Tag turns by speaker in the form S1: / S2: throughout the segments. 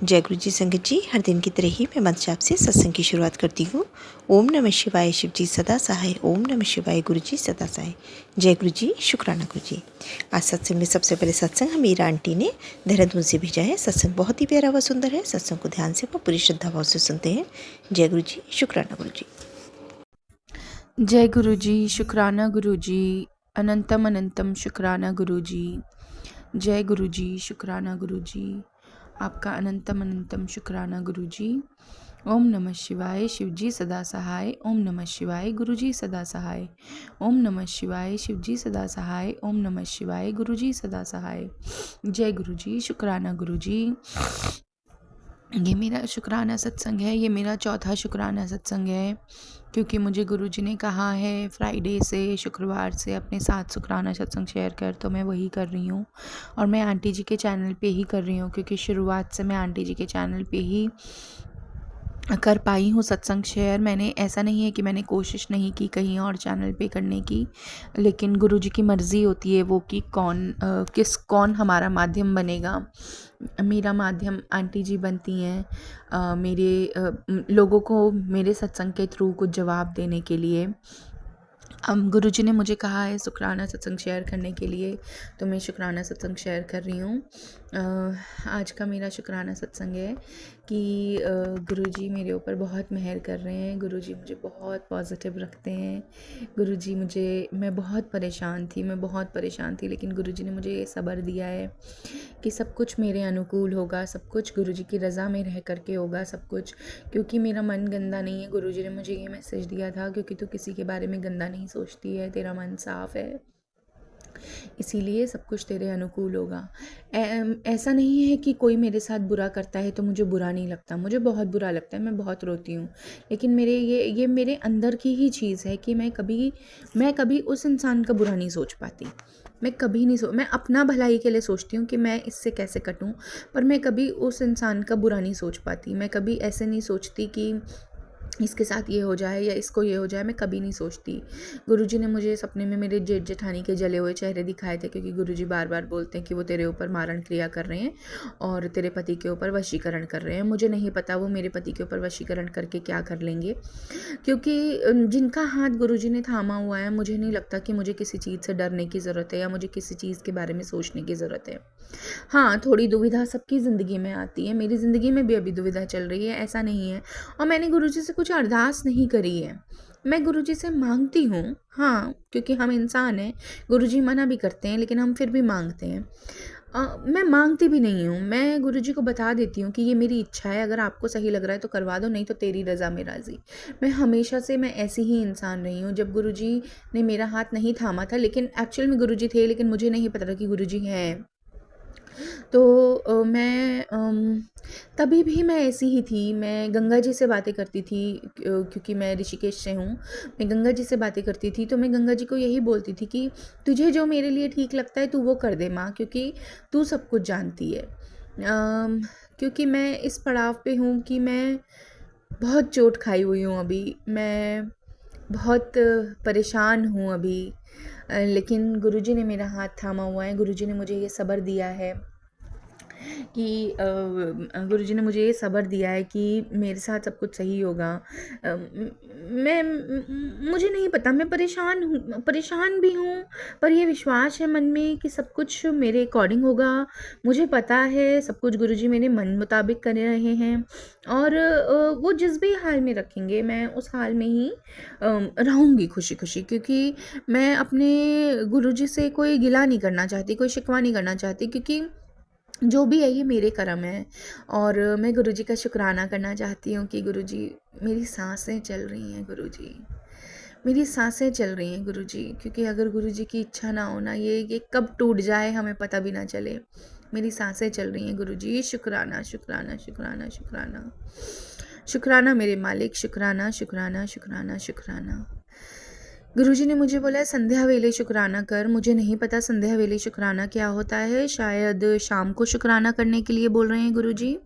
S1: जय गुरु जी। संगत जी, हर दिन की तरह ही मैं मंत्र जाप से सत्संग की शुरुआत करती हूँ। ओम नमः शिवाय, शिव जी सदा सहाय। ओम नमः शिवाय, गुरु जी सदा सहाय। जय गुरु जी, शुक्राना गुरु जी। आज सत्संग में सबसे पहले सत्संग हम मीरा आंटी ने देहरादून से भेजा है। सत्संग बहुत ही प्यारा व सुंदर है। सत्संग को ध्यान से व पूरी श्रद्धा भाव से सुनते हैं। जय गुरु जी, शुक्राना गुरु जी।
S2: जय गुरु जी, शुक्राना गुरु जी। अनंतम अनंतम शुक्राना गुरु जी। जय गुरु जी, शुक्राना गुरु जी। आपका अनंतम अनंतम शुक्राना गुरु जी। ओम नमः शिवाय, शिव जी सदा सहाय। ओम नमः शिवाय, गुरु जी सदा सहाय। ओम नमः शिवाय, शिव जी सदा सहाय। ओम नमः शिवाय, गुरु जी सदा सहाय। जय गुरु जी, शुक्राना गुरु जी। ये मेरा शुक्राना सत्संग है। ये मेरा चौथा शुक्राना सत्संग है, क्योंकि मुझे गुरुजी ने कहा है फ्राइडे से शुक्रवार से अपने साथ शुक्राना सत्संग शेयर कर, तो मैं वही कर रही हूँ। और मैं आंटी जी के चैनल पे ही कर रही हूँ, क्योंकि शुरुआत से मैं आंटी जी के चैनल पे ही कर पाई हूँ सत्संग शेयर। मैंने ऐसा नहीं है कि मैंने कोशिश नहीं की कहीं और चैनल पे करने की, लेकिन गुरुजी की मर्ज़ी होती है वो कि कौन हमारा माध्यम बनेगा। मेरा माध्यम आंटी जी बनती हैं, लोगों को मेरे सत्संग के थ्रू कुछ जवाब देने के लिए। अब गुरुजी ने मुझे कहा है शुक्राना सत्संग शेयर करने के लिए, तो मैं शुक्राना सत्संग शेयर कर रही हूँ। आज का मेरा शुक्राना सत्संग है कि गुरुजी मेरे ऊपर बहुत मेहर कर रहे हैं। गुरुजी मुझे बहुत पॉजिटिव रखते हैं। मैं बहुत परेशान थी, लेकिन गुरुजी ने मुझे ये सब्र दिया है कि सब कुछ मेरे अनुकूल होगा, सब कुछ गुरुजी की रज़ा में रह करके होगा सब कुछ। क्योंकि मेरा मन गंदा नहीं है। गुरुजी ने मुझे ये मैसेज दिया था, क्योंकि तू किसी के बारे में गंदा नहीं सोचती है, तेरा मन साफ़ है, इसीलिए सब कुछ तेरे अनुकूल होगा। ऐसा नहीं है कि कोई मेरे साथ बुरा करता है तो मुझे बुरा नहीं लगता। मुझे बहुत बुरा लगता है, मैं बहुत रोती हूँ। लेकिन ये मेरे अंदर की ही चीज़ है कि मैं कभी उस इंसान का बुरा नहीं सोच पाती। मैं अपना भलाई के लिए सोचती हूँ कि मैं इससे कैसे कटूँ, पर मैं कभी उस इंसान का बुरा नहीं सोच पाती। मैं कभी ऐसे नहीं सोचती कि इसके साथ ये हो जाए या इसको ये हो जाए, मैं कभी नहीं सोचती। गुरुजी ने मुझे सपने में मेरे जेठ जेठानी के जले हुए चेहरे दिखाए थे, क्योंकि गुरुजी बार बार बोलते हैं कि वो तेरे ऊपर मारण क्रिया कर रहे हैं और तेरे पति के ऊपर वशीकरण कर रहे हैं। मुझे नहीं पता वो मेरे पति के ऊपर वशीकरण करके क्या कर लेंगे, क्योंकि जिनका हाथ गुरुजी ने थामा हुआ है, मुझे नहीं लगता कि मुझे किसी चीज़ से डरने की ज़रूरत है या मुझे किसी चीज़ के बारे में सोचने की ज़रूरत है। हाँ, थोड़ी दुविधा सबकी ज़िंदगी में आती है। मेरी ज़िंदगी में भी अभी दुविधा चल रही है, ऐसा नहीं है। और मैंने गुरुजी से कुछ अरदास नहीं करी है। मैं गुरुजी से माँगती हूँ, हाँ, क्योंकि हम इंसान हैं। गुरुजी मना भी करते हैं, लेकिन हम फिर भी माँगते हैं। मैं माँगती भी नहीं हूँ। मैं गुरुजी को बता देती हूँ कि ये मेरी इच्छा है, अगर आपको सही लग रहा है तो करवा दो, नहीं तो तेरी रज़ा में राज़ी। मैं ऐसी ही इंसान रही हूँ। जब गुरुजी ने मेरा हाथ नहीं थामा था, लेकिन एक्चुअल में गुरुजी थे, लेकिन मुझे नहीं पता था कि गुरुजी हैं। तो तभी भी मैं ऐसी ही थी। मैं गंगा जी से बातें करती थी, क्योंकि मैं ऋषिकेश से हूँ। मैं गंगा जी से बातें करती थी, तो मैं गंगा जी को यही बोलती थी कि तुझे जो मेरे लिए ठीक लगता है तू वो कर दे माँ, क्योंकि तू सब कुछ जानती है। क्योंकि मैं इस पड़ाव पे हूँ कि मैं बहुत चोट खाई हुई हूँ अभी। मैं बहुत परेशान हूँ अभी, लेकिन गुरुजी ने मेरा हाथ थामा हुआ है। गुरुजी ने मुझे ये सब्र दिया है कि गुरुजी ने मुझे ये सब्र दिया है कि मेरे साथ सब कुछ सही होगा। मुझे नहीं पता, मैं परेशान भी हूँ, पर ये विश्वास है मन में कि सब कुछ मेरे अकॉर्डिंग होगा। मुझे पता है सब कुछ गुरुजी मेरे मन मुताबिक कर रहे हैं, और वो जिस भी हाल में रखेंगे मैं उस हाल में ही रहूँगी खुशी खुशी, क्योंकि मैं अपने गुरुजी से कोई गिला नहीं करना चाहती, कोई शिकवा नहीं करना चाहती, क्योंकि जो भी है ये मेरे कर्म है। और मैं गुरुजी का शुक्राना करना चाहती हूँ कि गुरुजी मेरी सांसें चल रही हैं, गुरुजी मेरी सांसें चल रही हैं गुरुजी, क्योंकि अगर गुरुजी की इच्छा ना हो ना, ये कब टूट जाए हमें पता भी ना चले। मेरी सांसें चल रही हैं गुरुजी। शुक्राना शुक्राना शुक्राना शुक्राना शुक्राना मेरे मालिक, शुक्राना शुक्राना शुक्राना शुक्राना। गुरुजी ने मुझे बोला संध्या वेले शुक्राना कर। मुझे नहीं पता संध्या वेले शुक्राना क्या होता है, शायद शाम को शुक्राना करने के लिए बोल रहे हैं गुरुजी।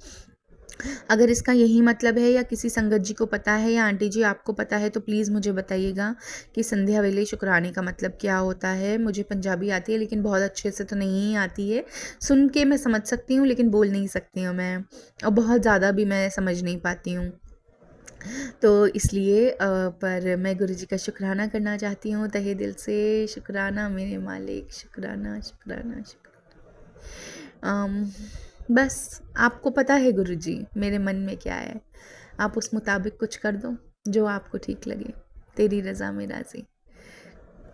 S2: अगर इसका यही मतलब है या किसी संगत जी को पता है या आंटी जी आपको पता है तो प्लीज़ मुझे बताइएगा कि संध्या वेले शुक्राने का मतलब क्या होता है। मुझे पंजाबी आती है लेकिन बहुत अच्छे से तो नहीं आती है। सुन के मैं समझ सकती हूँ लेकिन बोल नहीं सकती हूँ मैं, और बहुत ज़्यादा भी मैं समझ नहीं पाती हूँ। तो इसलिए पर मैं गुरुजी का शुक्राना करना चाहती हूँ तहे दिल से। शुक्राना मेरे मालिक, शुक्राना, शुक्राना, शुक्राना। बस आपको पता है गुरुजी मेरे मन में क्या है, आप उस मुताबिक कुछ कर दो जो आपको ठीक लगे। तेरी रज़ा में राज़ी।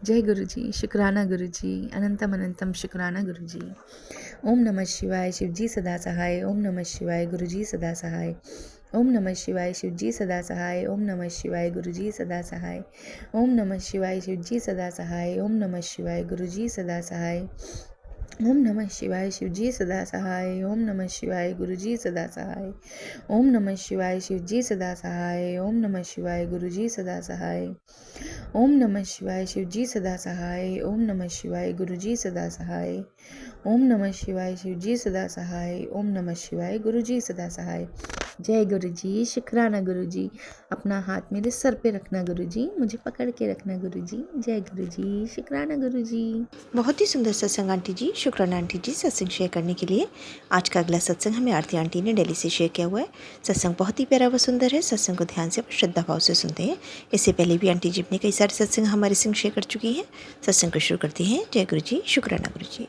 S2: जय गुरुजी, शुक्राना गुरुजी, अनंतम अनंतम शुक्राना गुरुजी। ओम नमः शिवाय, शिवजी सदा सहाय। ओम नमः शिवाय, गुरुजी सदा सहाय। ओम नमः शिवाय, शिवजी सदा सहाय। ओम नमः शिवाय, गुरुजी सदा सहाय। ओम नमः शिवाय, शिवजी सदा सहाय। ओम नमः शिवाय, गुरुजी सदा सहाय। ओम नमः शिवाय, शिवजी सदा सहाय। ओम नमः शिवाय, गुरुजी सदा सहाय। ओम नमः शिवाय, शिवजी सदा सहाय। ओम नमः शिवाय, गुरुजी सदा सहाय। ओम नमः शिवाय, शिवजी सदा सहाय। ओम नमः शिवाय, गुरुजी सदा सहाय। ओम नमः शिवाय, शिवजी सदा सहाय। ओम नमः शिवाय, गुरुजी सदा सहाय। जय गुरुजी, शुक्राना गुरुजी। अपना हाथ मेरे सर पे रखना गुरुजी, मुझे पकड़ के रखना गुरुजी। जय गुरुजी, शुक्राना गुरुजी।
S1: बहुत ही सुंदर सत्संग आंटी जी। शुक्राना आंटी जी सत्संग शेयर करने के लिए। आज का अगला सत्संग हमें आरती आंटी ने दिल्ली से शेयर किया हुआ है। सत्संग बहुत ही प्यारा व सुंदर है। सत्संग को ध्यान से और श्रद्धा भाव से सुनते हैं। इससे पहले भी आंटी जी अपने कई सारे सत्संग हमारे संग शेयर कर चुकी हैं। सत्संग को शुरू करते हैं। जय गुरु जी, शुक्राना गुरु जी।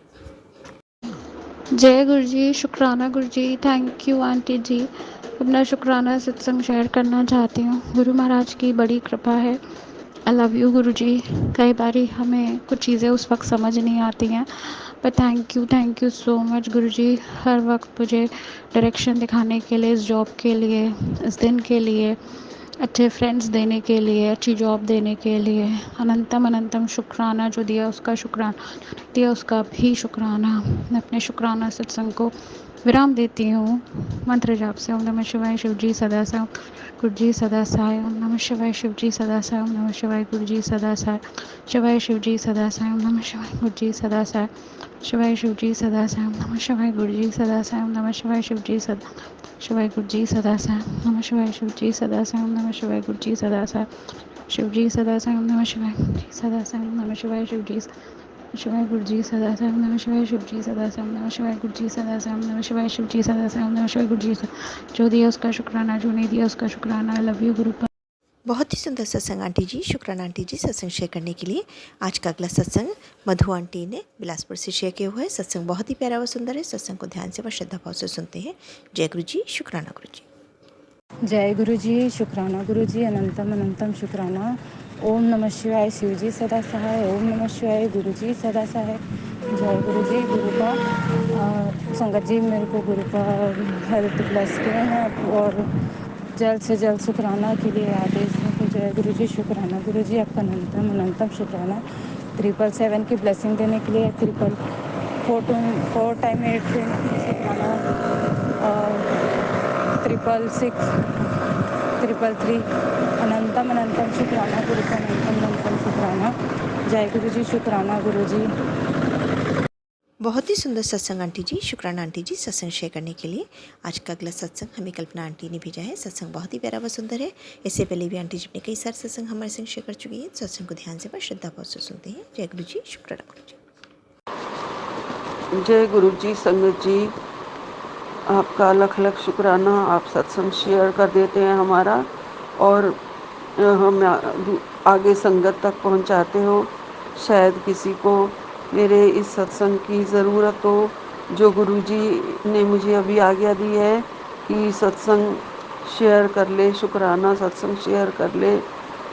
S3: जय गुरु जी, शुक्राना गुरु जी। थैंक यू आंटी जी। अपना शुक्राना सत्संग शेयर करना चाहती हूँ। गुरु महाराज की बड़ी कृपा है। आई लव यू गुरु जी। कई बारी हमें कुछ चीज़ें उस वक्त समझ नहीं आती हैं, पर थैंक यू सो मच गुरु जी। हर वक्त मुझे डायरेक्शन दिखाने के लिए, इस जॉब के लिए, इस दिन के लिए, अच्छे फ्रेंड्स देने के लिए, अच्छी जॉब देने के लिए अनंतम अनंतम शुक्राना। जो दिया उसका शुक्राना, दिया उसका भी शुक्राना। मैं अपने शुक्राना सत्संग को विराम देती हूँ मंत्र जाप से। ओम नमः शिवाय, शिवजी सदा साई, गुरुजी सदा साई। ओम नमः शिवाय, शिवजी सदा साई। ओम नमः शिवाय, गुरुजी सदा साई। शिवाय शिवजी सदा साई। ओम नमः शिवाय, गुरुजी सदा साई। शिवाय शिवजी सदा साई। ओम नमः शिवाय, गुरुजी सदा साई। ओम नमः शिवाय, शिवजी सदा शिवाय, गुरुजी सदा साई। ओम नमः शिवाय, शिवजी सदा साई। ओम नमः शिवाय, गुरुजी सदा साई। शिवजी सदा साई। ओम नमः शिवाय, गुरुजी सदा साई। ओम नमः शिवाय, शिवजी शिवाय, गुरुजी सदा साई। ओम नमः शिवाय, शिवजी सदा साई। ओम नमः शिवाय, गुरुजी सदा साई। ओम नमः शिवाय, शिवजी सदा साई। ओम नमः शिवाय, गुरुजी सदा। जो दिया उसका शुक्राना, जो नहीं दिया उसका शुक्राना। आई लव यू गुरु।
S1: बहुत ही सुंदर सत्संग आंटी जी। शुक्राना आंटी जी सत्संग शेयर करने के लिए। आज का अगला सत्संग मधु आंटी ने बिलासपुर से शेयर किया हुआ है। सत्संग बहुत ही प्यारा व सुंदर है। सत्संग को ध्यान से व श्रद्धा भाव से सुनते हैं। जय गुरु जी, शुक्राना गुरु जी।
S4: जय गुरु जी, शुक्राना गुरु जी, अनंतम अनंतम शुक्राना। ओम नमः शिवाय, शिवजी सदा सहाय। ओम नमः शिवाय, गुरु जी सदा सहाय। जय गुरु जी। गुरु का संगत जी मेरे को गुरु का हेल्थ ब्लेस किए हैं और जल्द से जल्द शुक्राना के लिए आदेश है। तो जय गुरु जी, शुक्राना गुरु जी, आपका अनंतम अनंतम शुक्राना। 777 की ब्लेसिंग देने के लिए, 4 टाइम 8 देने के लिए शुक्राना, 666 333 अनंतम अनंतम शुक्राना गुरु का, अनंतम अनंतम शुक्राना। जय गुरु जी, शुक्राना गुरु जी।
S1: बहुत ही सुंदर सत्संग आंटी जी। शुक्राना आंटी जी सत्संग शेयर करने के लिए। आज का अगला सत्संग हमें कल्पना आंटी ने भेजा है। सत्संग बहुत ही प्यारा व सुंदर है। इससे पहले भी आंटी जी ने कई सारे सत्संग हमारे संग शेयर कर चुकी है। सत्संग को ध्यान से व श्रद्धा भाव से सुनते हैं। जय गुरु जी, शुक्राना गुरु जी।
S5: जय गुरु जी। संगत जी, आपका लख लख शुक्राना। आप सत्संग शेयर कर देते हैं हमारा, और हम आगे संगत तक पहुंचाते हो। शायद किसी को मेरे इस सत्संग की ज़रूरत हो, जो गुरु जी ने मुझे अभी आज्ञा दी है कि सत्संग शेयर कर ले, शुक्राना सत्संग शेयर कर ले,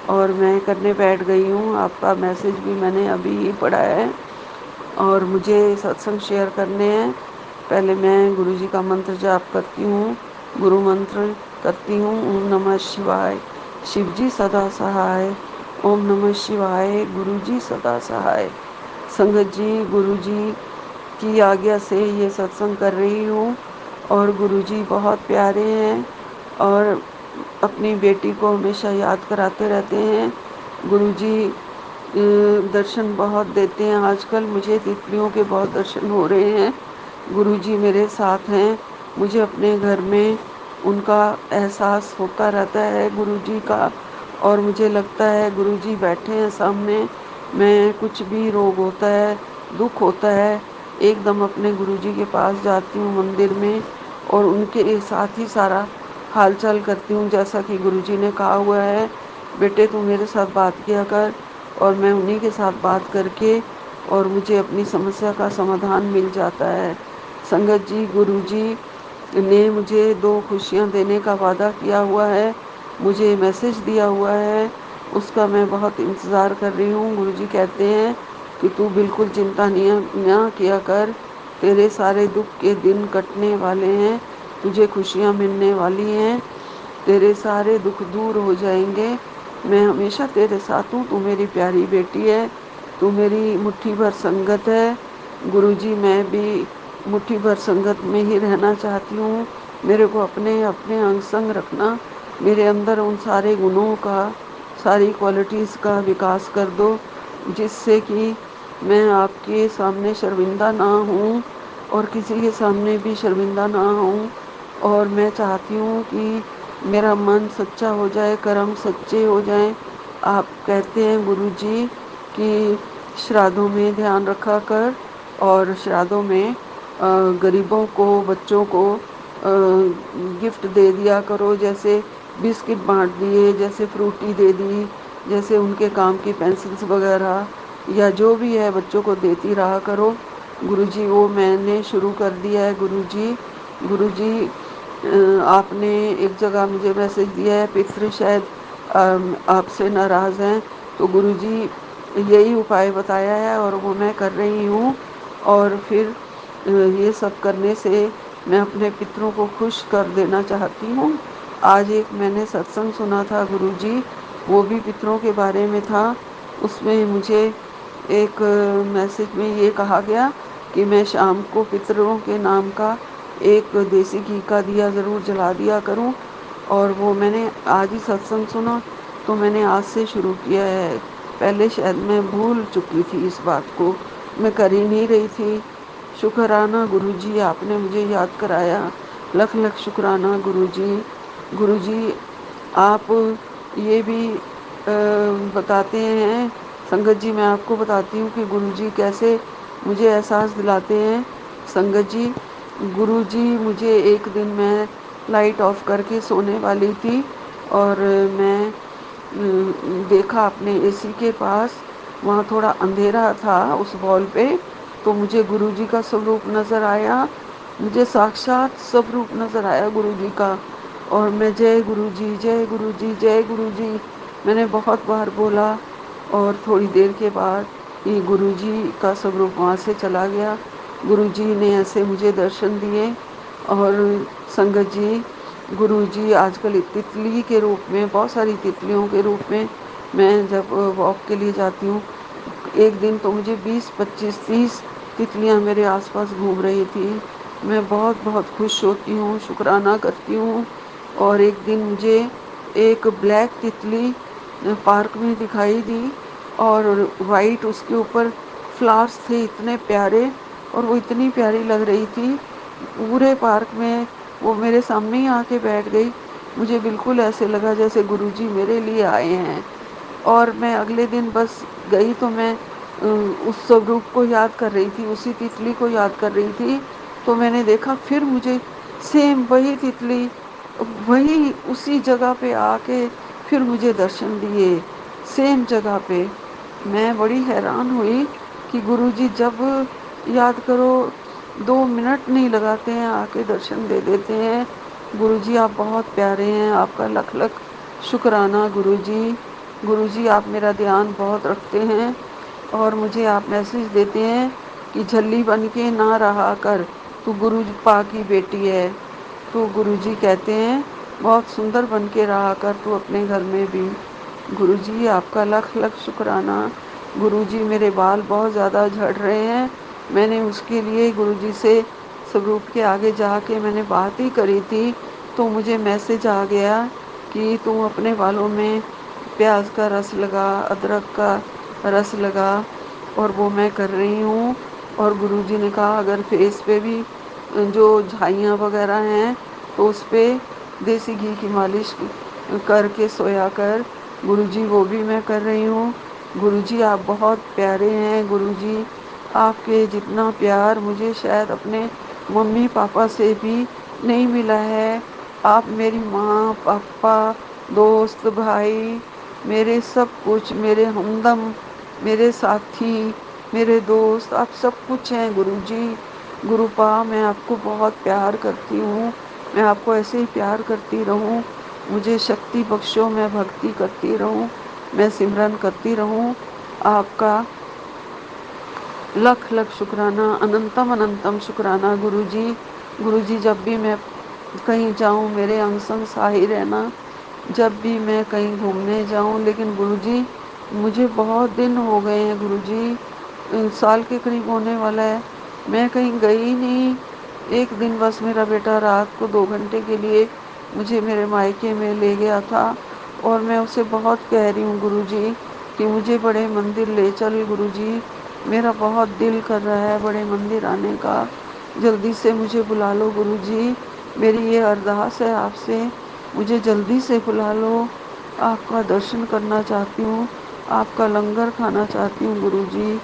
S5: और मैं करने बैठ गई हूँ। आपका मैसेज भी मैंने अभी ही पढ़ा है और मुझे सत्संग शेयर करने हैं। पहले मैं गुरु जी का मंत्र जाप करती हूँ, गुरु मंत्र करती हूँ। ओम नमः शिवाय, शिवजी सदा सहाय। ओम नमः शिवाय, गुरु जी सदा सहाय। संगत जी, गुरु जी की आज्ञा से ये सत्संग कर रही हूँ, और गुरु जी बहुत प्यारे हैं और अपनी बेटी को हमेशा याद कराते रहते हैं। गुरु जी दर्शन बहुत देते हैं। आजकल मुझे तितलियों के बहुत दर्शन हो रहे हैं। गुरुजी मेरे साथ हैं। मुझे अपने घर में उनका एहसास होता रहता है गुरुजी का। और मुझे लगता है गुरुजी बैठे हैं सामने। मैं कुछ भी रोग होता है, दुख होता है, एकदम अपने गुरुजी के पास जाती हूँ मंदिर में और उनके साथ ही सारा हालचाल करती हूँ। जैसा कि गुरुजी ने कहा हुआ है, बेटे तू मेरे साथ बात किया कर, और मैं उन्हीं के साथ बात करके और मुझे अपनी समस्या का समाधान मिल जाता है। संगत जी, गुरुजी ने मुझे 2 खुशियाँ देने का वादा किया हुआ है, मुझे मैसेज दिया हुआ है, उसका मैं बहुत इंतज़ार कर रही हूँ। गुरुजी कहते हैं कि तू बिल्कुल चिंता ना किया कर, तेरे सारे दुख के दिन कटने वाले हैं, तुझे खुशियाँ मिलने वाली हैं, तेरे सारे दुख दूर हो जाएंगे। मैं हमेशा तेरे साथ हूँ, तू मेरी प्यारी बेटी है, तू मेरी मुट्ठी भर संगत है। गुरुजी, मैं भी मुट्ठी भर संगत में ही रहना चाहती हूँ। मेरे को अपने अपने अंग संग रखना, मेरे अंदर उन सारे गुणों का, सारी क्वालिटीज़ का विकास कर दो, जिससे कि मैं आपके सामने शर्मिंदा ना हूँ और किसी के सामने भी शर्मिंदा ना हूँ। और मैं चाहती हूँ कि मेरा मन सच्चा हो जाए, कर्म सच्चे हो जाएं। आप कहते हैं गुरुजी कि श्राद्धों में ध्यान रखा कर और श्राद्धों में गरीबों को, बच्चों को गिफ्ट दे दिया करो, जैसे बिस्किट बांट दिए, जैसे फ्रूटी दे दी, जैसे उनके काम की पेंसिल्स वगैरह या जो भी है बच्चों को देती रहा करो। गुरुजी, वो मैंने शुरू कर दिया है गुरुजी। गुरुजी, आपने एक जगह मुझे मैसेज दिया है, पितृ शायद आपसे नाराज़ हैं, तो गुरुजी यही उपाय बताया है और वो मैं कर रही हूँ। और फिर ये सब करने से मैं अपने पितरों को खुश कर देना चाहती हूँ। आज एक मैंने सत्संग सुना था गुरुजी, वो भी पितरों के बारे में था। उसमें मुझे एक मैसेज में ये कहा गया कि मैं शाम को पितरों के नाम का एक देसी घी का दिया ज़रूर जला दिया करूं। और वो मैंने आज ही सत्संग सुना, तो मैंने आज से शुरू किया है। पहले शायद मैं भूल चुकी थी इस बात को, मैं कर ही नहीं रही थी। शुक्राना गुरुजी, आपने मुझे याद कराया, लख लख शुक्राना गुरुजी। गुरुजी, आप ये भी बताते हैं, संगत जी मैं आपको बताती हूँ कि गुरुजी कैसे मुझे एहसास दिलाते हैं। संगत जी, गुरुजी मुझे एक दिन, मैं लाइट ऑफ करके सोने वाली थी और मैं देखा अपने एसी के पास, वहाँ थोड़ा अंधेरा था उस वॉल पे, तो मुझे गुरुजी का स्वरूप नज़र आया, मुझे साक्षात स्वरूप नज़र आया गुरुजी का। और मैं जय गुरुजी, जय गुरुजी, जय गुरुजी मैंने बहुत बार बोला। और थोड़ी देर के बाद ये गुरुजी का स्वरूप वहाँ से चला गया। गुरुजी ने ऐसे मुझे दर्शन दिए। और संगत जी, गुरुजी आजकल तितली के रूप में, बहुत सारी तितलियों के रूप में, मैं जब वॉक के लिए जाती हूँ, एक दिन तो मुझे 20, 25, 30 तितलियाँ मेरे आसपास घूम रही थी। मैं बहुत बहुत खुश होती हूँ, शुक्राना करती हूँ। और एक दिन मुझे एक ब्लैक तितली पार्क में दिखाई दी और वाइट उसके ऊपर फ्लावर्स थे इतने प्यारे, और वो इतनी प्यारी लग रही थी पूरे पार्क में। वो मेरे सामने ही आके बैठ गई। मुझे बिल्कुल ऐसे लगा जैसे गुरुजी मेरे लिए आए हैं। और मैं अगले दिन बस गई तो मैं उस स्वरूप को याद कर रही थी, उसी तितली को याद कर रही थी। तो मैंने देखा फिर मुझे सेम वही तितली, वही उसी जगह पे आके फिर मुझे दर्शन दिए, सेम जगह पे। मैं बड़ी हैरान हुई कि गुरुजी जब याद करो 2 मिनट नहीं लगाते हैं, आके दर्शन दे देते हैं। गुरुजी, आप बहुत प्यारे हैं, आपका लख लख शुक्राना गुरुजी। गुरुजी, आप मेरा ध्यान बहुत रखते हैं और मुझे आप मैसेज देते हैं कि झल्ली बन के ना रहा कर, तू गुरु पा की बेटी है। तो गुरुजी कहते हैं बहुत सुंदर बन के रहा कर तू अपने घर में भी। गुरुजी, आपका लख लख शुक्राना। गुरुजी, मेरे बाल बहुत ज़्यादा झड़ रहे हैं। मैंने उसके लिए गुरुजी से स्वरूप के आगे जाके मैंने बात ही करी थी, तो मुझे मैसेज आ गया कि तुम अपने बालों में प्याज का रस लगा, अदरक का रस लगा, और वो मैं कर रही हूँ। और गुरुजी ने कहा अगर फेस पे भी जो झाइयाँ वगैरह हैं तो उस पे देसी घी की मालिश करके सोया कर। गुरुजी वो भी मैं कर रही हूँ। गुरुजी आप बहुत प्यारे हैं। गुरुजी आपके जितना प्यार मुझे शायद अपने मम्मी पापा से भी नहीं मिला है। आप मेरी माँ, पापा, दोस्त, भाई, मेरे सब कुछ, मेरे हमदम, मेरे साथी, मेरे दोस्त, आप सब कुछ हैं गुरुजी। गुरुपा मैं आपको बहुत प्यार करती हूँ। मैं आपको ऐसे ही प्यार करती रहूँ। मुझे शक्ति बख्शो, मैं भक्ति करती रहूँ, मैं सिमरन करती रहूँ। आपका लख लख शुक्राना, अनंतम अनंतम शुक्राना गुरुजी। गुरुजी जब भी मैं कहीं जाऊँ मेरे अंग संग सहाय रहना। जब भी मैं कहीं घूमने जाऊँ, लेकिन गुरुजी मुझे बहुत दिन हो गए हैं गुरुजी, साल के करीब होने वाला है, मैं कहीं गई नहीं। एक दिन बस मेरा बेटा रात को 2 घंटे के लिए मुझे मेरे मायके में ले गया था और मैं उसे बहुत कह रही हूँ गुरुजी कि मुझे बड़े मंदिर ले चल गुरुजी, मेरा बहुत दिल कर रहा है बड़े मंदिर आने का, जल्दी से मुझे बुला लो गुरुजी। मेरी ये अरदास है आपसे, मुझे जल्दी से बुला लो। आपका दर्शन करना चाहती हूँ, आपका लंगर खाना चाहती हूँ गुरुजी।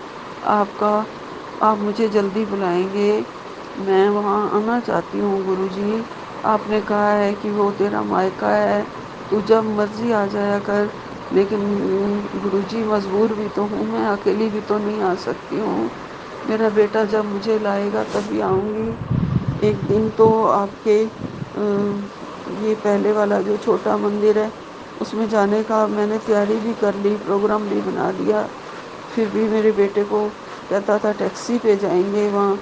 S5: आपका आप मुझे जल्दी बुलाएंगे, मैं वहाँ आना चाहती हूँ गुरुजी। आपने कहा है कि वो तेरा मायका है, तू जब मर्जी आ जाया कर, लेकिन गुरुजी मजबूर भी तो हूँ, मैं अकेली भी तो नहीं आ सकती हूँ। मेरा बेटा जब मुझे लाएगा तभी आऊँगी। एक दिन तो आपके ये पहले वाला जो छोटा मंदिर है उसमें जाने का मैंने तैयारी भी कर ली, प्रोग्राम भी बना लिया। फिर भी मेरे बेटे को कहता था टैक्सी पे जाएंगे, वहाँ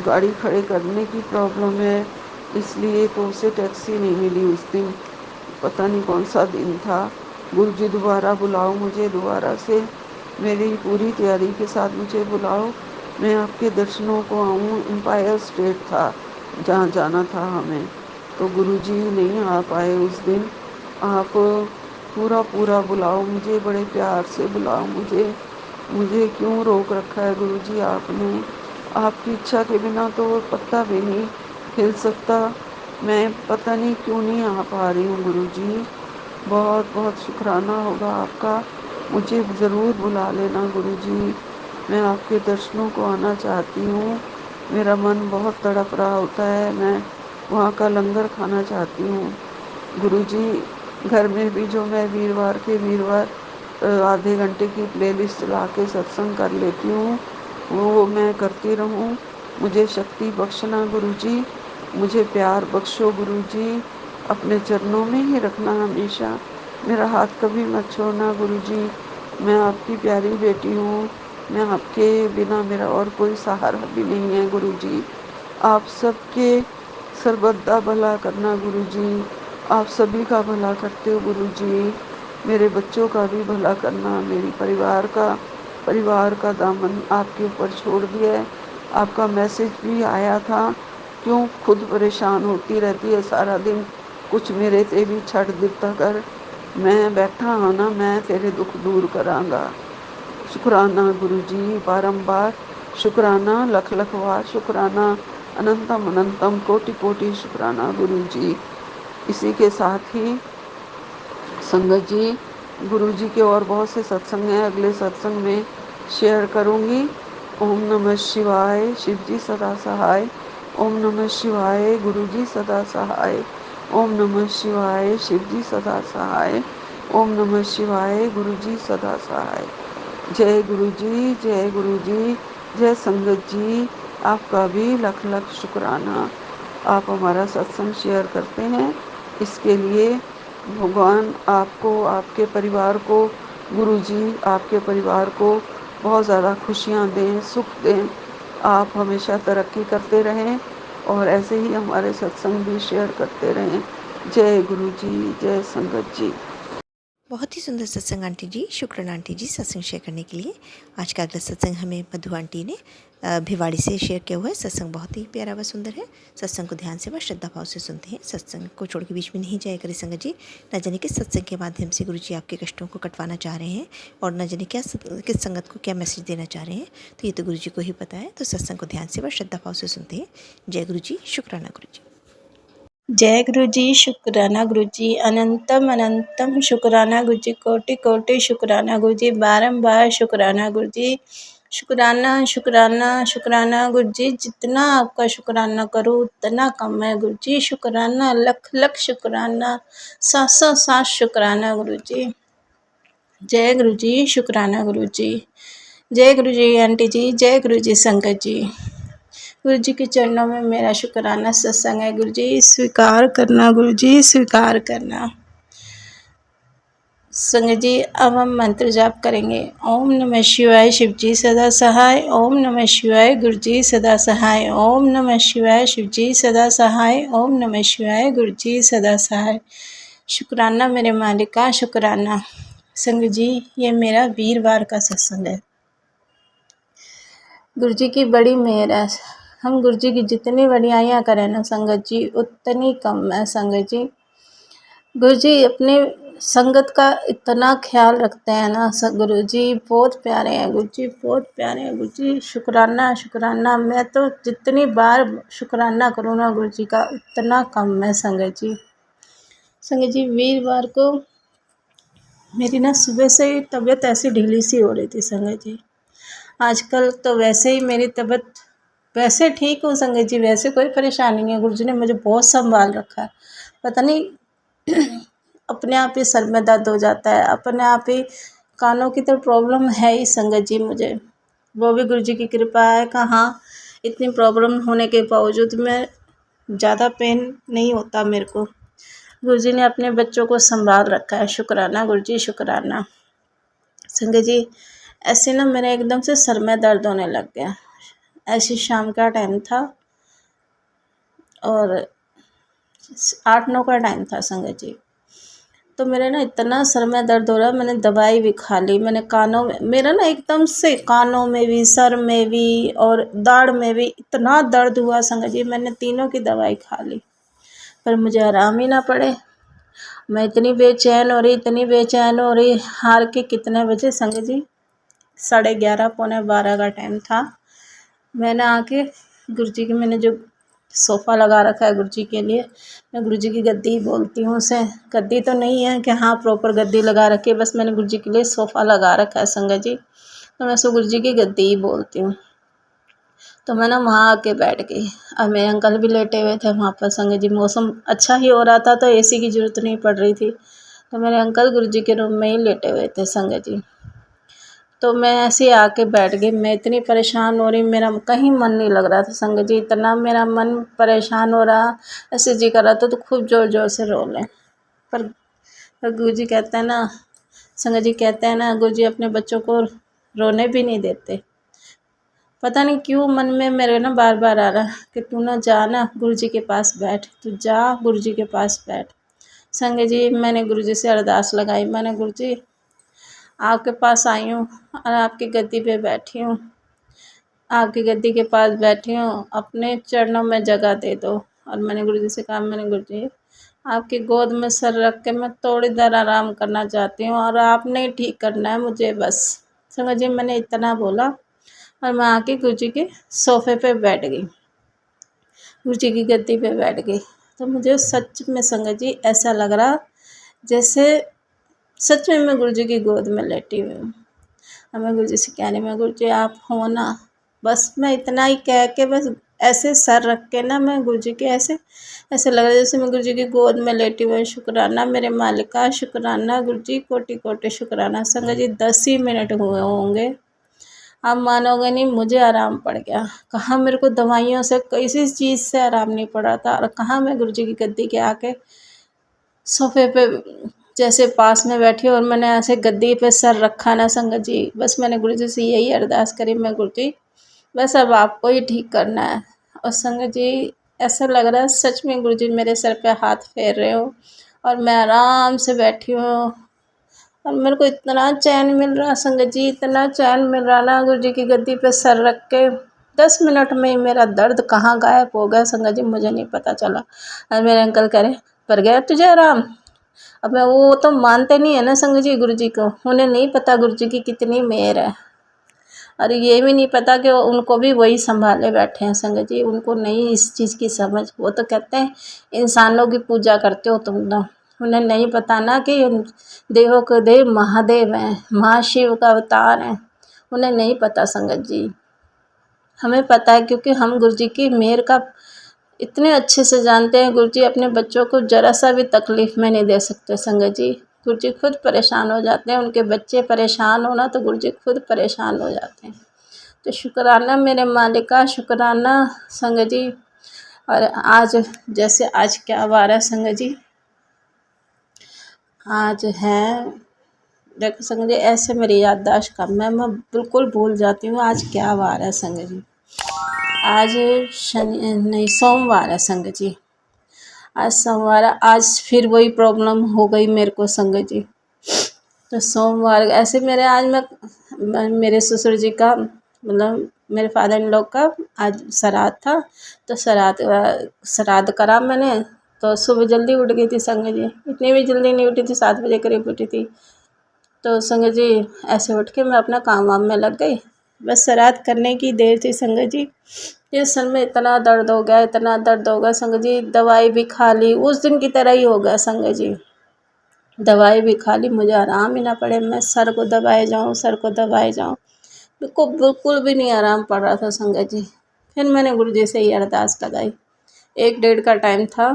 S5: गाड़ी खड़े करने की प्रॉब्लम है, इसलिए तो उसे टैक्सी नहीं मिली उस दिन। पता नहीं कौन सा दिन था। गुरुजी दोबारा बुलाओ मुझे, दोबारा से मेरी पूरी तैयारी के साथ मुझे बुलाओ, मैं आपके दर्शनों को आऊँ। एम्पायर स्टेट था जहाँ जाना था हमें, तो गुरुजी नहीं आ पाए उस दिन। आप पूरा पूरा बुलाओ मुझे, बड़े प्यार से बुलाओ मुझे। मुझे क्यों रोक रखा है गुरुजी आपने? आपकी इच्छा के बिना तो वो पत्ता भी नहीं हिल सकता। मैं पता नहीं क्यों नहीं आ पा रही हूँ गुरुजी। बहुत बहुत शुक्राना होगा आपका, मुझे ज़रूर बुला लेना गुरुजी। मैं आपके दर्शनों को आना चाहती हूँ, मेरा मन बहुत तड़प रहा होता है, मैं वहाँ का लंगर खाना चाहती हूँ गुरुजी। घर में भी जो मैं वीरवार के वीरवार आधे घंटे की प्लेलिस्ट चला के सत्संग कर लेती हूँ, वो मैं करती रहूँ। मुझे शक्ति बख्शना गुरुजी, मुझे प्यार बख्शो गुरुजी, अपने चरणों में ही रखना हमेशा, मेरा हाथ कभी मत छोड़ना गुरुजी। मैं आपकी प्यारी बेटी हूँ, मैं आपके बिना मेरा और कोई सहारा भी नहीं है गुरुजी। आप सबके सर्वदा भला करना गुरुजी, आप सभी का भला करते हो गुरुजी। मेरे बच्चों का भी भला करना, मेरी परिवार का दामन आपके ऊपर छोड़ दिया है। आपका मैसेज भी आया था, क्यों खुद परेशान होती रहती है सारा दिन, कुछ मेरे ते भी छड़ दिता कर, मैं बैठा हाँ ना, मैं तेरे दुख दूर करांगा। शुक्राना गुरुजी, बारंबार शुक्राना, लख लख बार शुक्राना, अनंतम अनंतम कोटि कोटि शुक्राना गुरुजी। इसी के साथ ही संगत जी, गुरुजी के और बहुत से सत्संग हैं, अगले सत्संग में शेयर करूंगी। ओम नमः शिवाय, शिव जी सदा सहाय। ओम नमः शिवाय, गुरुजी सदा सहाय। ओम नमः शिवाय, शिव जी सदा सहाय। ओम नमः शिवाय, गुरुजी सदा सहाय। जय गुरुजी, जय गुरुजी, जय संगत जी। आपका भी लख लख शुक्राना। आप हमारा सत्संग शेयर करते हैं, इसके लिए भगवान आपको, आपके परिवार को, गुरुजी आपके परिवार को बहुत ज़्यादा खुशियाँ दें, सुख दें। आप हमेशा तरक्की करते रहें और ऐसे ही हमारे सत्संग भी शेयर करते रहें। जय गुरुजी, जय संगत जी।
S1: बहुत ही सुंदर सत्संग आंटी जी, शुक्रान आंटी जी सत्संग शेयर करने के लिए। आज का अगला सत्संग हमें मधु आंटी ने भिवाड़ी से शेयर किया हुआ है। सत्संग बहुत ही प्यारा व सुंदर है। सत्संग को ध्यान से व श्रद्धा भाव से सुनते हैं। सत्संग को छोड़ के बीच में नहीं जाया करें संगत जी। न जाने किस सत्संग के माध्यम से गुरु जी आपके कष्टों को कटवाना चाह रहे हैं और न जाने किस संगत को क्या मैसेज देना चाह रहे हैं, तो ये तो गुरु जी को ही पता है। तो सत्संग को ध्यान से व श्रद्धा भाव से सुनते हैं। जय गुरु जी, शुक्राना गुरु जी।
S6: जय गुरु जी, शुक्राना गुरु जी, अनंतम अनंतम शुक्राना गुरु जी, कोटि कोटि शुक्राना गुरु जी, बारंबार शुक्राना गुरु जी। शुक्राना शुक्राना शुक्राना गुरु जी, जितना आपका शुक्राना करूँ उतना कम है गुरु जी। शुक्राना लख लख शुक्राना, 707 शुक्राना गुरु जी। जय गुरु जी, शुक्राना गुरु जी। जय गुरु जी आंटी जी, जय गुरु जी संगत जी। गुरु जी के चरणों में मेरा शुक्राना सत्संग है गुरु जी, स्वीकार करना गुरु जी, स्वीकार करना। संगत जी अब हम मंत्र जाप करेंगे। ओम नमः शिवाय, शिव जी सदा सहाय। ओम नमः शिवाय, गुरु जी सदा सहाय। ओम नमः शिवाय, शिव जी सदा सहाय। ओम नमः शिवाय, गुरु जी सदा सहाय। शुक्राना मेरे मालिक का, शुक्राना। संगत जी ये मेरा वीरवार का सत्संग है। गुरु जी की बड़ी मेहर है। हम गुरु जी की जितनी बड़ाइयाँ करें ना संगत जी उतनी कम है संगत जी। गुरु जी अपने संगत का इतना ख्याल रखते हैं ना गुरु जी, बहुत प्यारे हैं गुरु जी, बहुत प्यारे हैं गुरु जी। शुक्राना शुक्राना, मैं तो जितनी बार शुक्राना करूँ ना गुरु जी का उतना कम है संगत जी। संगत जी वीरवार को मेरी ना सुबह से ही तबीयत ऐसी ढीली सी हो रही थी संगत जी। आजकल तो वैसे ही मेरी तबीयत वैसे ठीक हूँ संगत जी, वैसे कोई परेशानी नहीं है। गुरु जी ने मुझे बहुत संभाल रखा है। पता नहीं अपने आप ही सर में दर्द हो जाता है, अपने आप ही कानों की तो प्रॉब्लम है ही संगत जी मुझे। वो भी गुरु जी की कृपा है। कहाँ इतनी प्रॉब्लम होने के बावजूद में ज़्यादा पेन नहीं होता मेरे को। गुरु जी ने अपने बच्चों को संभाल रखा है। शुक्राना गुरु जी, शुक्राना। संगत जी ऐसे ना मेरा एकदम से सर में दर्द होने लग गया। ऐसे शाम का टाइम था और 8-9 का टाइम था संगत जी। तो मेरा ना इतना सर में दर्द हो रहा है, मैंने दवाई भी खा ली। मैंने कानों में, मेरा ना एकदम से कानों में भी, सर में भी और दाढ़ में भी इतना दर्द हुआ संगत जी, मैंने तीनों की दवाई खा ली पर मुझे आराम ही ना पड़े। मैं इतनी बेचैन हो रही, इतनी बेचैन हो रही। हार के कितने बजे संगत जी, 11:30 पौने 12 का टाइम था। मैंने आके गुरु जी की, मैंने जो सोफ़ा लगा रखा है गुरु जी के लिए, मैं गुरु जी की गद्दी बोलती हूँ उसे। गद्दी तो नहीं है कि हाँ प्रॉपर गद्दी लगा रखी है, बस मैंने गुरु जी के लिए सोफ़ा लगा रखा है संगत जी, तो मैं उसको गुरु जी की गद्दी ही बोलती हूँ। तो मैं ना वहाँ आके बैठ गई। अब मेरे अंकल भी लेटे हुए थे वहाँ पर संगत जी। मौसम अच्छा ही हो रहा था तो एसी की ज़रूरत नहीं पड़ रही थी। तो मेरे अंकल गुरु जी के रूम में ही लेटे हुए थे संगत जी। तो मैं ऐसे ही आके बैठ गई। मैं इतनी परेशान हो रही, मेरा कहीं मन नहीं लग रहा था संगत जी, इतना मेरा मन परेशान हो रहा, ऐसे जी कर रहा था तो खूब ज़ोर ज़ोर से रो लें। पर गुरु जी कहते हैं ना संगत जी, कहते हैं ना गुरु जी अपने बच्चों को रोने भी नहीं देते। पता नहीं क्यों मन में मेरे ना बार बार आ रहा कि तू ना जा ना गुरु जी के पास बैठ, तू जा गुरु जी के पास बैठ। संगत जी मैंने गुरु जी से अरदास लगाई। मैंने गुरु जी आपके पास आई हूँ और आपकी गद्दी पे बैठी हूँ, आपकी गद्दी के पास बैठी हूँ, अपने चरणों में जगह दे दो। और मैंने गुरु जी से कहा, मैंने गुरु जी आपकी गोद में सर रख के मैं थोड़ी देर आराम करना चाहती हूँ और आपने ही ठीक करना है मुझे बस। संगत जी मैंने इतना बोला और मैं आके गुरु जी के सोफ़े पे बैठ गई, गुरु जी की गद्दी पे बैठ गई। तो मुझे सच में संगत जी ऐसा लग रहा जैसे सच में मैं गुरु जी की गोद में लेटी हुई हूँ। और मैं गुरु जी से कह रही, मैं गुरु जी आप हो ना, बस मैं इतना ही कह के बस ऐसे सर रख के ना मैं गुरु जी के ऐसे लग रहा है जैसे मैं गुरु जी की गोद में लेटी हुई। शुक्राना मेरे मालिक का, शुक्राना गुरु जी, कोटि कोटि शुक्राना। संगत जी 10 ही मिनट हुए होंगे, आप मानोगे नहीं मुझे आराम पड़ गया। कहाँ मेरे को दवाइयों से किसी चीज़ से आराम नहीं पड़ा था और कहाँ मैं गुरु जी की गद्दी के आके सोफ़े पे जैसे पास में बैठी और मैंने ऐसे गद्दी पे सर रखा ना संगत जी, बस मैंने गुरु जी से यही अरदास करी, मैं गुरु जी बस अब आपको ही ठीक करना है। और संगत जी ऐसा लग रहा है सच में गुरु जी मेरे सर पे हाथ फेर रहे हो और मैं आराम से बैठी हूँ और मेरे को इतना चैन मिल रहा संगत जी, इतना चैन मिल रहा ना गुरु जी की गद्दी पे सर रख के। 10 मिनट में ही मेरा दर्द कहाँ गायब हो गया संगत जी, मुझे नहीं पता चला। और मेरे अंकल कह रहे, पर गया तुझे आराम। अब मैं वो तो मानते नहीं है ना संगत जी गुरु जी को, उन्हें नहीं पता गुरु जी की कितनी मेहर है। और ये भी नहीं पता कि उनको भी वही संभाले बैठे हैं संगत जी, उनको नहीं इस चीज़ की समझ। वो तो कहते हैं इंसानों की पूजा करते हो तुम तो, उन्हें नहीं पता ना कि देवों के देव महादेव हैं, महाशिव का अवतार हैं। उन्हें नहीं पता संगत जी, हमें पता है क्योंकि हम गुरु जी की मेहर का इतने अच्छे से जानते हैं। गुरु जी अपने बच्चों को ज़रा सा भी तकलीफ़ में नहीं दे सकते संगत जी। गुरु जी खुद परेशान हो जाते हैं, उनके बच्चे परेशान होना तो गुरु जी खुद परेशान हो जाते हैं। तो शुक्राना मेरे मालिक का, शुक्राना संगत जी। और आज जैसे आज क्या वार है संगत जी, आज है, देखो संगत जी ऐसे मेरी याददाश्त कम है, मैं बिल्कुल भूल जाती हूँ आज क्या वार है संगत जी। आज शनि नहीं सोमवार है संगत जी, आज सोमवार है। आज फिर वही प्रॉब्लम हो गई मेरे को संगत जी। तो सोमवार ऐसे मेरे आज मैं मेरे ससुर जी का मतलब मेरे फादर इन लॉ का आज श्राद्ध था, तो श्राद्ध करा मैंने। तो सुबह जल्दी उठ गई थी संगत जी, इतनी भी जल्दी नहीं उठी थी, 7 बजे करीब उठी थी। तो संगत जी ऐसे उठ के मैं अपना काम वाम में लग गई, बस श्राद्ध करने की देर थी संगत जी। ये सर में इतना दर्द हो गया, इतना दर्द हो गया संगत जी, दवाई भी खा ली, उस दिन की तरह ही हो गया संगत जी। दवाई भी खा ली, मुझे आराम ही ना पड़े, मैं सर को दबाए जाऊँ, सर को दबाए जाऊँ, बिल्कुल बिल्कुल भी नहीं आराम पड़ रहा था संगत जी। फिर मैंने गुरु जी से ही अरदास लगाई, 1-1:30 का टाइम था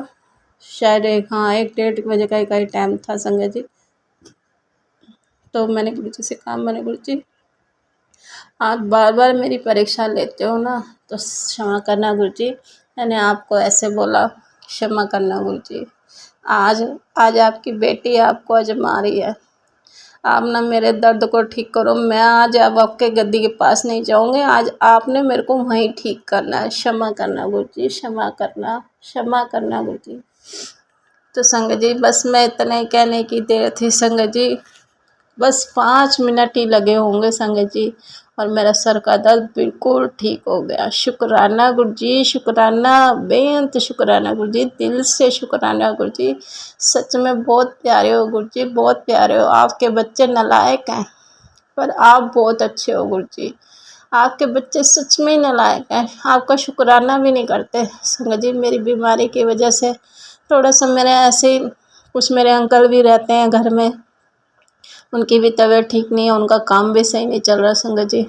S6: शायद, 1-1:30 बजे का ही टाइम था संगत जी। तो मैंने गुरु जी से कहा, मैंने गुरु जी आप बार बार मेरी परीक्षा लेते हो ना, तो क्षमा करना गुरु जी। मैंने आपको ऐसे बोला, क्षमा करना गुरु जी। आज आपकी बेटी आपको आजमा रही है, आप ना मेरे दर्द को ठीक करो। मैं आज अब आपके गद्दी के पास नहीं जाऊँगी, आज आपने मेरे को वहीं ठीक करना है। क्षमा करना गुरु जी, क्षमा करना, क्षमा करना गुरु जी। तो संगत जी बस मैं इतने कहने की देर थी संगत जी, बस 5 मिनट ही लगे होंगे संगत जी, और मेरा सर का दर्द बिल्कुल ठीक हो गया। शुक्राना गुरु जी, शुक्राना, बेअंत शुक्राना गुरु जी, दिल से शुक्राना गुरु जी। सच में बहुत प्यारे हो गुरु जी, बहुत प्यारे हो। आपके बच्चे नालायक हैं पर आप बहुत अच्छे हो गुरु जी, आपके बच्चे सच में ही नालायक हैं, आपका शुक्राना भी नहीं करते संगत जी। मेरी बीमारी की वजह से थोड़ा सा मेरे ऐसे कुछ मेरे अंकल भी रहते हैं घर में, उनकी भी तबीयत ठीक नहीं है, उनका काम भी सही नहीं चल रहा संगत जी।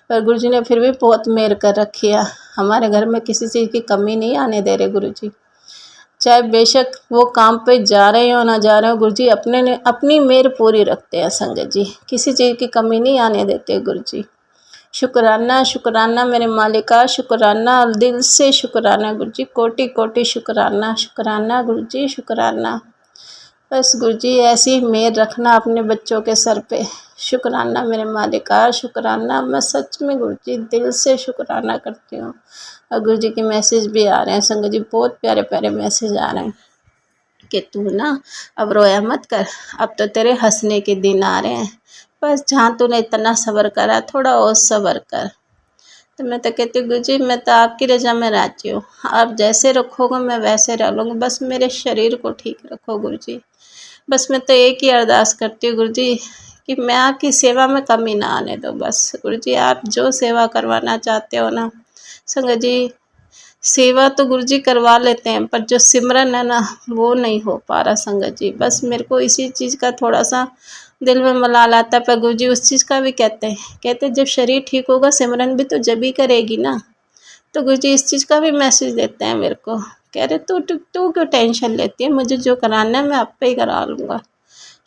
S6: पर गुरु जी ने फिर भी बहुत मेहर कर रखी है, हमारे घर में किसी चीज़ की कमी नहीं आने दे रहे गुरु जी। चाहे बेशक वो काम पे जा रहे हो ना जा रहे हो, गुरु जी अपनी मेहर पूरी रखते हैं संगत जी, किसी चीज़ की कमी नहीं आने देते गुरु जी। शुक्राना, शुक्राना मेरे मालिक का, शुक्राना, दिल से शुक्राना गुरु जी, कोटि कोटि शुक्राना, शुक्राना गुरु जी, शुक्राना। बस गुरु जी ऐसी मेहर रखना अपने बच्चों के सर पे। शुक्राना मेरे मालिक का, शुक्राना, मैं सच में गुरु जी दिल से शुक्राना करती हूँ। और गुरु जी के मैसेज भी आ रहे हैं संगत जी, बहुत प्यारे प्यारे मैसेज आ रहे हैं कि तू ना अब रोया मत कर, अब तो तेरे हंसने के दिन आ रहे हैं, बस जहाँ तूने इतना सब्र करा थोड़ा और सब्र कर। तो मैं तो कहती हूँ गुरु जी मैं तो आपकी रजा में राजी हूँ, आप जैसे रखोगे मैं वैसे रह लूँगी, बस मेरे शरीर को ठीक रखो गुरु जी। बस मैं तो एक ही अरदास करती हूँ गुरु जी कि मैं आपकी सेवा में कमी ना आने दो। बस गुरु जी आप जो सेवा करवाना चाहते हो ना संगत जी, सेवा तो गुरु जी करवा लेते हैं पर जो सिमरन है ना वो नहीं हो पा रहा संगत जी। बस मेरे को इसी चीज़ का थोड़ा सा दिल में मलाल आता है, पर गुरु जी उस चीज़ का भी कहते जब शरीर ठीक होगा सिमरन भी तो जब ही करेगी ना। तो गुरु जी इस चीज़ का भी मैसेज देते हैं मेरे को, कह रहे तू क्यों टेंशन लेती है, मुझे जो कराना है मैं आप पे ही करा लूँगा।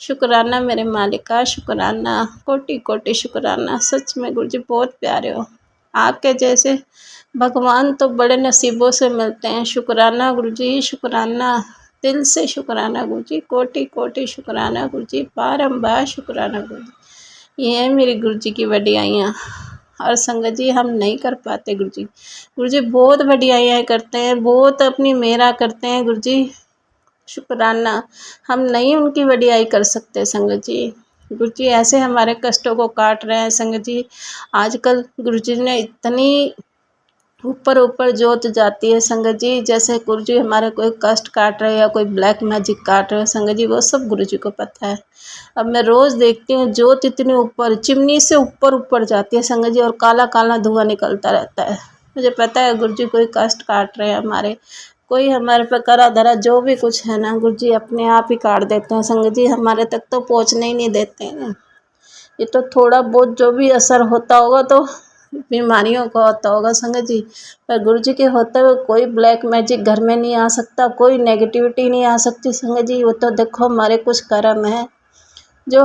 S6: शुक्राना मेरे मालिक का, शुक्राना, कोटि कोटि शुक्राना। सच में गुरु जी बहुत प्यारे हो, आपके जैसे भगवान तो बड़े नसीबों से मिलते हैं। शुक्राना गुरु जी, शुक्राना, दिल से शुक्राना गुरु जी, कोटि कोटि शुक्राना गुरु जी, बारंबार शुक्राना गुरु जी। ये है मेरी गुरु जी की वडियाइयाँ, और संगत जी हम नहीं कर पाते गुरु जी। गुरु जी बहुत वडियाइयाँ करते हैं, बहुत अपनी मेहरा करते हैं गुरु जी। शुक्राना, हम नहीं उनकी वडियाई कर सकते संगत जी। गुरु जी ऐसे हमारे कष्टों को काट रहे हैं संगत जी। आजकल गुरु जी ने इतनी ऊपर ऊपर जोत जाती है संगत जी। जैसे गुरु जी हमारे कोई कष्ट काट रहे या कोई ब्लैक मैजिक काट रहे हो संगत जी, वो सब गुरु जी को पता है। अब मैं रोज़ देखती हूँ जोत इतनी ऊपर चिमनी से ऊपर ऊपर जाती है संगत जी, और काला काला धुआं निकलता रहता है। मुझे पता है गुरु जी कोई कष्ट काट रहे हैं हमारे, कोई हमारे पे करा धरा जो भी कुछ है ना गुरु जी अपने आप ही काट देते हैं संगत जी, हमारे तक तो पहुँचने ही नहीं देते हैं। ये तो थोड़ा बहुत जो भी असर होता होगा तो बीमारियों का होता होगा संगत जी, पर गुरु जी के होते हुए कोई ब्लैक मैजिक घर में नहीं आ सकता, कोई नेगेटिविटी नहीं आ सकती संगत जी। वो तो देखो हमारे कुछ कर्म है जो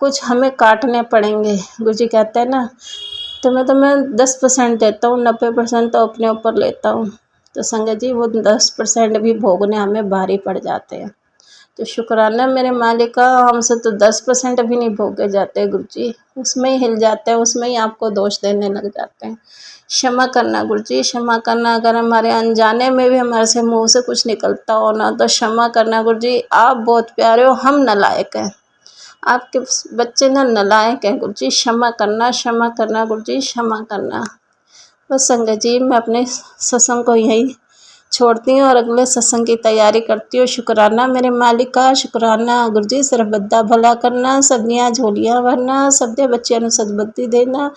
S6: कुछ हमें काटने पड़ेंगे। गुरु जी कहते हैं ना तो मैं 10% देता हूँ, 90% तो अपने ऊपर लेता हूँ। तो संगत जी वो 10% भी भोगने हमें भारी पड़ जाते हैं। तो शुक्राना मेरे मालिक का, हमसे तो 10% भी नहीं भोगे जाते गुरु जी, उसमें ही हिल जाते हैं, उसमें ही आपको दोष देने लग जाते हैं। क्षमा करना गुरु जी, क्षमा करना। अगर हमारे अनजाने में भी हमारे से मुँह से कुछ निकलता हो ना तो क्षमा करना गुरु जी। आप बहुत प्यारे हो, हम नालायक हैं, आपके बच्चे ना नालायक हैं गुरु जी। क्षमा करना गुरु जी, क्षमा करना। बस संगत जी मैं अपने सत्संग को यहीं छोड़ती हूँ और अगले सत्संग की तैयारी करती हूँ। शुक्राना मेरे मालिक का, शुक्राना गुरु जी। सिर्फ बद्दा भला करना, सबनिया झोलियाँ भरना, सबदे बच्चों ਨੂੰ सदबुद्धि देना,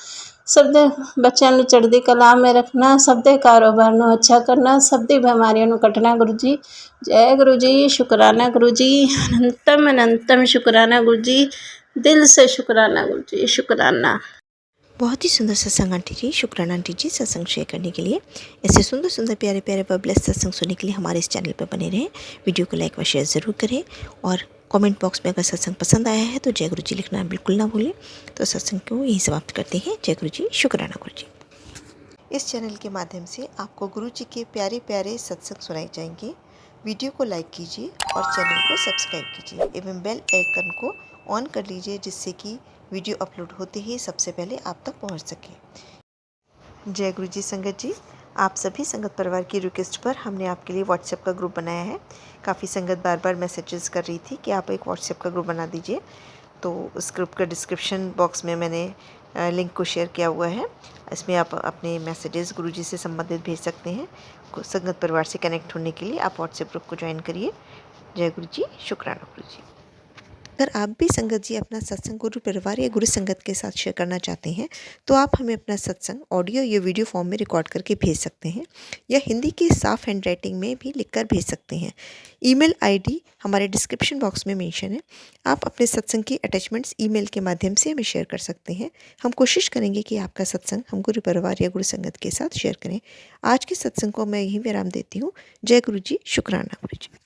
S6: सबदे बच्चों ਨੂੰ चढ़दी कला में रखना, सबदे कारोबार ਨੂੰ अच्छा करना, सबदी बीमारियों ਨੂੰ कटना गुरु जी। जय गुरु जी, शुक्राना गुरु जी, अनंतम अनंतम शुक्राना गुरु जी, दिल से शुक्राना गुरु जी, शुक्राना।
S1: बहुत ही सुंदर सत्संग आंटी जी, शुक्राना आंटी जी सत्संग शेयर करने के लिए। ऐसे सुंदर सुंदर प्यारे प्यारे व ब्लेस्ड सत्संग सुनने के लिए हमारे इस चैनल पर बने रहें। वीडियो को लाइक व शेयर ज़रूर करें और कमेंट बॉक्स में अगर सत्संग पसंद आया है तो जय गुरु जी लिखना बिल्कुल ना भूलें। तो सत्संग को यहीं समाप्त करते हैं। जय गुरु जी, शुक्राना गुरु जी। इस चैनल के माध्यम से आपको गुरु जी के प्यारे प्यारे सत्संग सुनाए जाएंगे। वीडियो को लाइक कीजिए और चैनल को सब्सक्राइब कीजिए एवं बेल आइकन को ऑन कर लीजिए जिससे कि वीडियो अपलोड होते ही सबसे पहले आप तक पहुंच सके। जय गुरु जी संगत जी, आप सभी संगत परिवार की रिक्वेस्ट पर हमने आपके लिए व्हाट्सएप का ग्रुप बनाया है। काफ़ी संगत बार बार मैसेजेस कर रही थी कि आप एक व्हाट्सएप का ग्रुप बना दीजिए, तो उस ग्रुप का डिस्क्रिप्शन बॉक्स में मैंने लिंक को शेयर किया हुआ है। इसमें आप अपने मैसेजेस गुरु जी से संबंधित भेज सकते हैं। संगत परिवार से कनेक्ट होने के लिए आप व्हाट्सएप ग्रुप को ज्वाइन करिए। जय गुरु जी, शुक्राना गुरु जी। अगर आप भी संगत जी अपना सत्संग गुरु परिवार या गुरु संगत के साथ शेयर करना चाहते हैं तो आप हमें अपना सत्संग ऑडियो या वीडियो फॉर्म में रिकॉर्ड करके भेज सकते हैं या हिंदी की साफ हैंड राइटिंग में भी लिखकर भेज सकते हैं। ईमेल आईडी हमारे डिस्क्रिप्शन बॉक्स में मेंशन है। आप अपने सत्संग की अटैचमेंट्स ईमेल के माध्यम से हमें शेयर कर सकते हैं। हम कोशिश करेंगे कि आपका सत्संग हम गुरु परिवार या गुरु संगत के साथ शेयर करें। आज के सत्संग को मैं यहीं विराम देती हूँ। जय गुरु जी, शुक्राना गुरु जी।